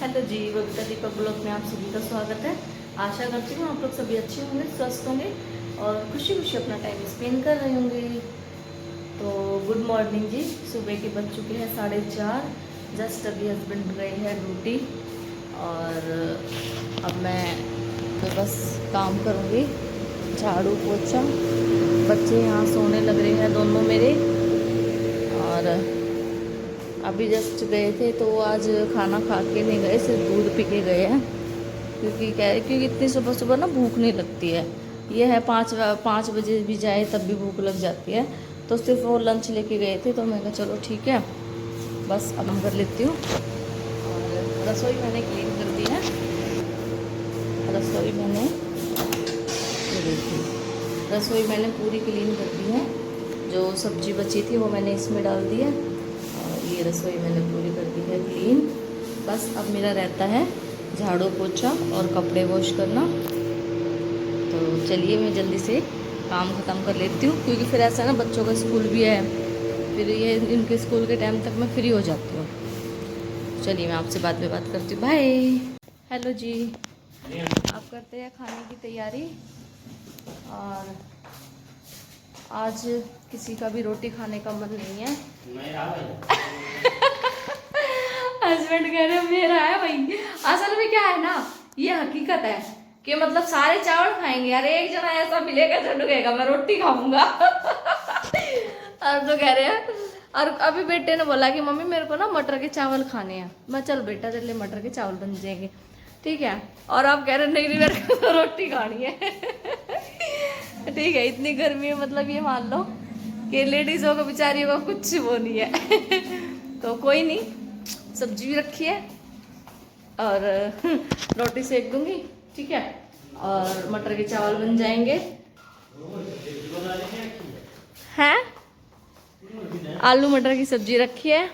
Hello जी, बबीता दीपक blog में आप सभी का स्वागत है। आशा करती हूँ आप लोग सभी अच्छे होंगे, स्वस्थ होंगे और खुशी खुशी अपना टाइम स्पेंड कर रहे होंगे। तो गुड मॉर्निंग जी। सुबह के बज चुके हैं 4:30। जस्ट अभी हस्बैंड गए हैं ड्यूटी और अब मैं तो बस काम करूँगी, झाड़ू पोछा। बच्चे यहाँ सोने लग रहे हैं दोनों मेरे, और अभी जस्ट गए थे तो आज खाना खा के नहीं गए, सिर्फ दूध पी के गए हैं। क्योंकि इतनी सुबह सुबह ना भूख नहीं लगती है। ये है 5 बजे भी जाए तब भी भूख लग जाती है। तो सिर्फ वो लंच लेके गए थे तो मैं कहा चलो ठीक है, बस अब हम कर लेती हूँ। और रसोई मैंने क्लीन कर दी है। रसोई मैंने ये देखिए, रसोई मैंने पूरी क्लीन कर दी है। जो सब्जी बची थी वो मैंने इसमें डाल दी है और ये रसोई मैंने पूरी कर दी है क्लीन। बस अब मेरा रहता है झाड़ू पोछा और कपड़े वॉश करना। तो चलिए मैं जल्दी से काम ख़त्म कर लेती हूँ, क्योंकि फिर ऐसा ना बच्चों का स्कूल भी है, फिर ये इनके स्कूल के टाइम तक मैं फ्री हो जाती हूँ। चलिए मैं आपसे बाद में बात करती हूँ, बाय। हेलो जी, आप करते हैं खाने की तैयारी। और आज किसी का भी रोटी खाने का मन नहीं है। हस्बैंड कह रहे मेरा है भाई। असल में क्या है ना, ये हकीकत है कि मतलब सारे चावल खाएंगे यार, एक जना ऐसा मिलेगा जो कहेगा मैं रोटी खाऊंगा। अब तो कह रहे हैं, और अभी बेटे ने बोला कि मम्मी मेरे को ना मटर के चावल खाने हैं। मैं चल बेटा तेरे लिए मटर के चावल बन जाएंगे, ठीक है। और आप कह रहे नहीं नहीं मेरे को तो रोटी खानी है। ठीक है, इतनी गर्मी है, मतलब ये मान लो कि लेडीज़ों को बेचारियों को कुछ वो नहीं है। तो कोई नहीं, सब्जी भी रखी है और रोटी सेक दूंगी, ठीक है, और मटर के चावल बन जाएंगे। हैं आलू मटर की सब्जी रखी है।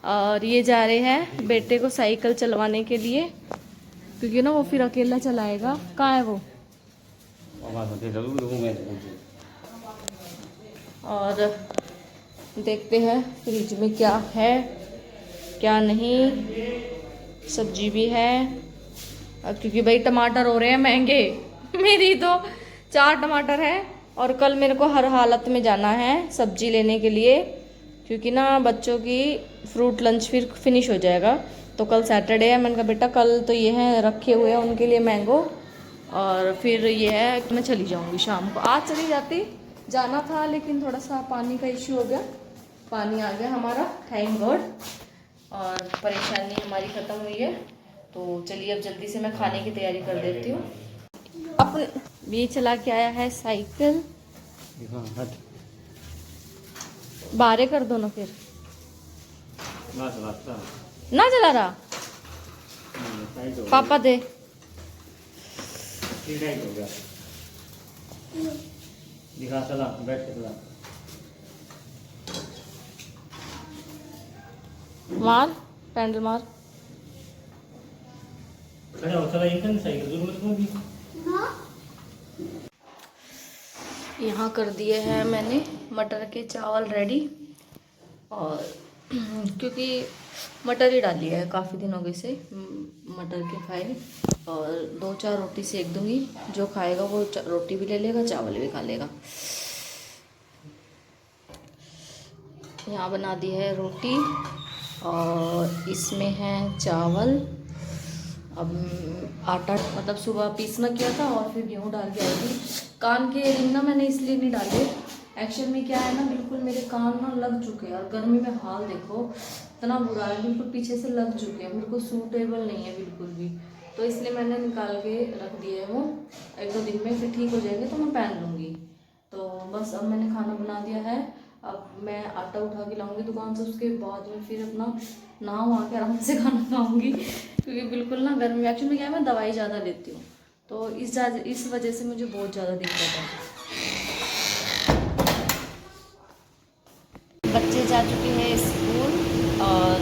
और ये जा रहे हैं बेटे को साइकिल चलवाने के लिए, क्योंकि ना वो फिर अकेला चलाएगा। कहाँ है वो? और देखते हैं फ्रिज में क्या है क्या नहीं। सब्जी भी है, क्योंकि भाई टमाटर हो रहे हैं महंगे। मेरी तो 4 टमाटर है और कल मेरे को हर हालत में जाना है सब्जी लेने के लिए, क्योंकि ना बच्चों की फ्रूट लंच फिर फिनिश हो जाएगा। तो कल सैटरडे है, मैंने कहा बेटा कल तो ये है रखे हुए हैं उनके लिए मैंगो, और फिर ये है कि मैं चली जाऊंगी शाम को। आज चली जाती, जाना था लेकिन थोड़ा सा पानी का इश्यू हो गया, पानी आ गया हमारा, थैंक गॉड, और परेशानी हमारी ख़त्म हुई है। तो चलिए अब जल्दी से मैं खाने की तैयारी कर देती हूँ। अपने ये चला के आया है साइकिल, बारे कर दो ना फिर। ना चला रहा पापा दे। दिखा चला बैठ के चला मार पैंडल मार। खड़ा हो चला इनकन साइकिल जरूरत होगी। यहाँ कर दिए हैं मैंने मटर के चावल रेडी, और क्योंकि मटर ही डाली है काफ़ी दिन हो गए से मटर के खाए, और 2-4 रोटी सेक दूंगी। जो खाएगा वो रोटी भी ले लेगा, चावल भी खा लेगा। यहाँ बना दी है रोटी और इसमें है चावल। अब आटा मतलब सुबह पीसना किया था और फिर गेहूँ डाल के आई थी। कान के रिंग ना मैंने इसलिए नहीं डाले, एक्चुअल में क्या है ना, बिल्कुल मेरे कान ना लग चुके हैं, और गर्मी में हाल देखो इतना बुरा है, बिल्कुल पीछे से लग चुके हैं, बिल्कुल सूटेबल नहीं है बिल्कुल भी। तो इसलिए मैंने निकाल के रख दिए हैं, वो 1-2 दिन में फिर ठीक हो जाएंगे तो मैं पहन लूँगी। तो बस अब मैंने खाना बना दिया है। अब मैं आटा उठा के लाऊंगी दुकान से, उसके बाद में फिर अपना नहा वहा के आराम से खाना खाऊंगी, क्योंकि बिल्कुल ना गर्मी, एक्चुअली में क्या है मैं दवाई ज़्यादा लेती हूँ, तो इस वजह से मुझे बहुत ज़्यादा दिक्कत है। बच्चे जा चुके हैं स्कूल और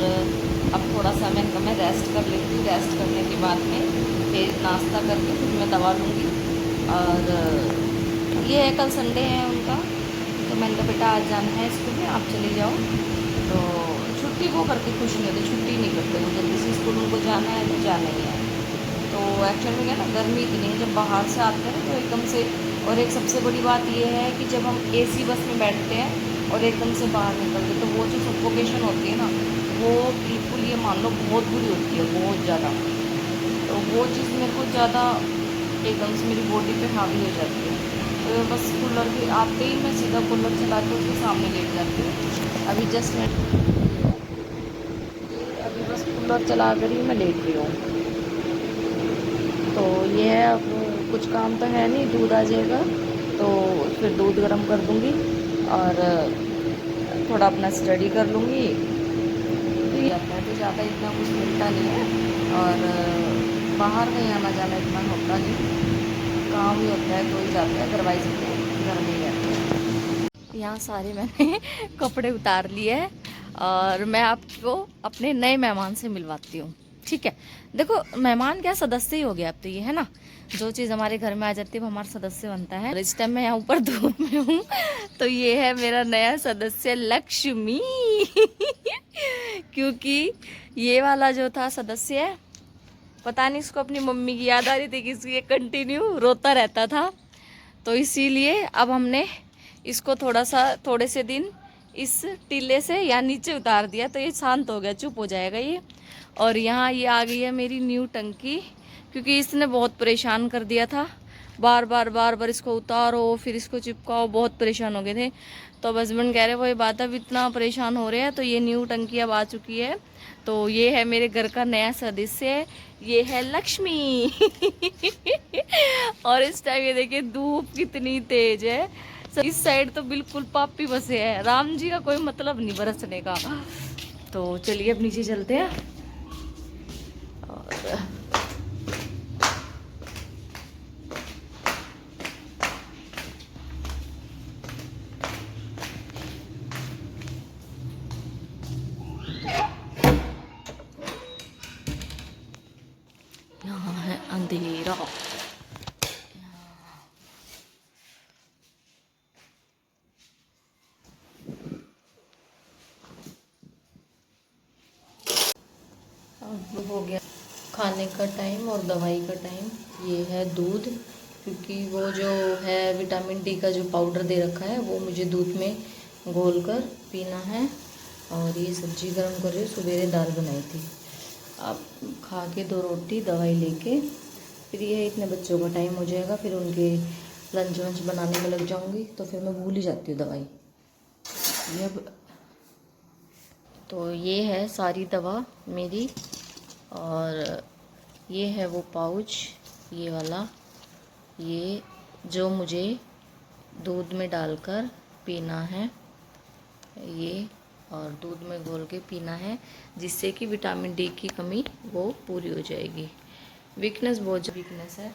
अब थोड़ा सा मैं रेस्ट कर लेती हूँ। रेस्ट करने के बाद में फिर नाश्ता करके फिर मैं दवा लूँगी। और ये है कल संडे है उनका, तो मैंने कहा बेटा आज जाना है स्कूल में, आप चले जाओ। तो छुट्टी कि वो करके खुश नहीं होते, छुट्टी नहीं करते वो, जल्दी से स्कूल उनको जाना है तो जाना ही है। तो एक्चुअल में क्या ना, गर्मी इतनी है, जब बाहर से आते हैं तो एकदम से, और एक सबसे बड़ी बात ये है कि जब हम एसी बस में बैठते हैं और एकदम से बाहर निकलते, तो वो जो सफोकेशन होती है ना, वो बिल्कुल ये मान लो बहुत बुरी होती है, बहुत ज़्यादा। तो वो चीज़ मेरे को ज़्यादा एकदम से मेरी बॉडी पे हावी हो जाती है। तो बस कूलर के आते ही मैं सीधा कूलर चला के उसके सामने लेट जाती हूँ। अभी जस्ट मैं अभी बस कूलर चला कर ही मैं लेट रही हूँ। तो ये है, अब कुछ काम तो है नहीं, दूध आ जाएगा तो फिर दूध गर्म कर दूँगी और थोड़ा अपना स्टडी कर लूँगी। तो ये आता है तो ज़्यादा इतना कुछ मिलता नहीं है, और बाहर कहीं आना जाना इतना होता नहीं, काम ही होता है तो ही जाते हैं, अदरवाइज घर में ही रहते हैं। यहाँ सारे मैंने कपड़े उतार लिए हैं और मैं आपको अपने नए मेहमान से मिलवाती हूँ, ठीक है। देखो मेहमान क्या, सदस्य ही हो गया अब तो ये, है ना। जो चीज़ हमारे घर में आ जाती है वो हमारा सदस्य बनता है। और इस टाइम मैं यहाँ ऊपर धूप में हूँ तो ये है मेरा नया सदस्य लक्ष्मी क्योंकि ये वाला जो था सदस्य, पता नहीं इसको अपनी मम्मी की याद आ रही थी कि इसकी कंटिन्यू रोता रहता था, तो इसीलिए अब हमने इसको थोड़े से दिन इस टीले से या नीचे उतार दिया, तो ये शांत हो गया, चुप हो जाएगा ये। और यहाँ ये आ गई है मेरी न्यू टंकी, क्योंकि इसने बहुत परेशान कर दिया था, बार बार इसको उतारो फिर इसको चिपकाओ, बहुत परेशान हो गए थे। तो अब हस्बैंड कह रहे वही बात, अब इतना परेशान हो रहे हैं, तो ये न्यू टंकी अब आ चुकी है। तो ये है मेरे घर का नया सदस्य, ये है लक्ष्मी और इस टाइम ये देखिए धूप कितनी तेज है, इस साइड तो बिल्कुल पापी बसे है, राम जी का कोई मतलब नहीं बरसने का। तो चलिए अब नीचे चलते हैं और यहाँ है अंधेरा। अब हो गया खाने का टाइम और दवाई का टाइम। ये है दूध, क्योंकि वो जो है विटामिन डी का जो पाउडर दे रखा है वो मुझे दूध में घोल कर पीना है। और ये सब्जी गर्म कर रही हूँ, सवेरे दाल बनाई थी। अब खा के 2 रोटी दवाई लेके फिर ये इतने बच्चों का टाइम हो जाएगा, फिर उनके लंच वंच बनाने में लग जाऊँगी, तो फिर मैं भूल ही जाती हूँ दवाई। ये अब तो ये है सारी दवा मेरी, और ये है वो पाउच, ये वाला, ये जो मुझे दूध में डालकर पीना है, ये, और दूध में घोल के पीना है, जिससे कि विटामिन डी की कमी वो पूरी हो जाएगी। वीकनेस, बहुत वीकनेस है